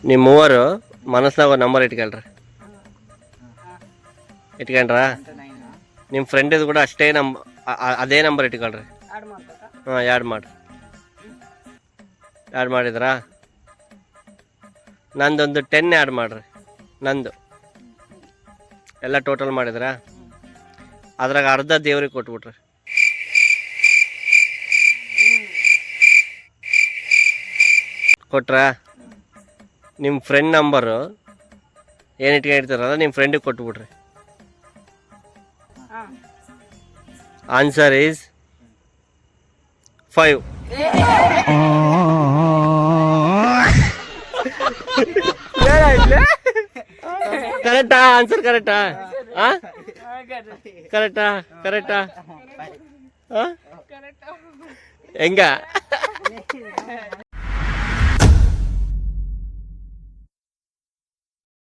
ನಿಮ್ಮ ಮೂವರು ಮನಸ್ನಾಗ ನಂಬರ್ ಇಟ್ಕೊಳ್ರಿ. ಇಟ್ಕೊಂಡ್ರಾ? ನಿಮ್ಮ ಫ್ರೆಂಡಿದು ಕೂಡ ಅಷ್ಟೇ ಅದೇ ನಂಬರ್ ಇಟ್ಕೊಳ್ರಿ. ಹಾಂ, ಆ್ಯಡ್ ಮಾಡಿದ್ರಾ? ನಂದೊಂದು 10 ಆ್ಯಡ್ ಮಾಡಿರಿ. ನಂದು ಎಲ್ಲ ಟೋಟಲ್ ಮಾಡಿದ್ರಾ? ಅದ್ರಾಗ ಅರ್ಧ ದೇವ್ರಿಗೆ ಕೊಟ್ಬಿಟ್ರಿ. ಕೊಟ್ರಾ? ನಿಮ್ಮ ಫ್ರೆಂಡ್ ನಂಬರು ಏನು ಇಟ್ಕೊಂಡಿರ್ತಾರಲ್ಲ ನಿಮ್ಮ ಫ್ರೆಂಡಿಗೆ ಕೊಟ್ಬಿಟ್ರಿ. Answer is 5. ಕರೆಕ್ಟಾ? ಆನ್ಸರ್ ಕರೆಕ್ಟಾ? ಕರೆಕ್ಟಾ? ಹೆಂಗ?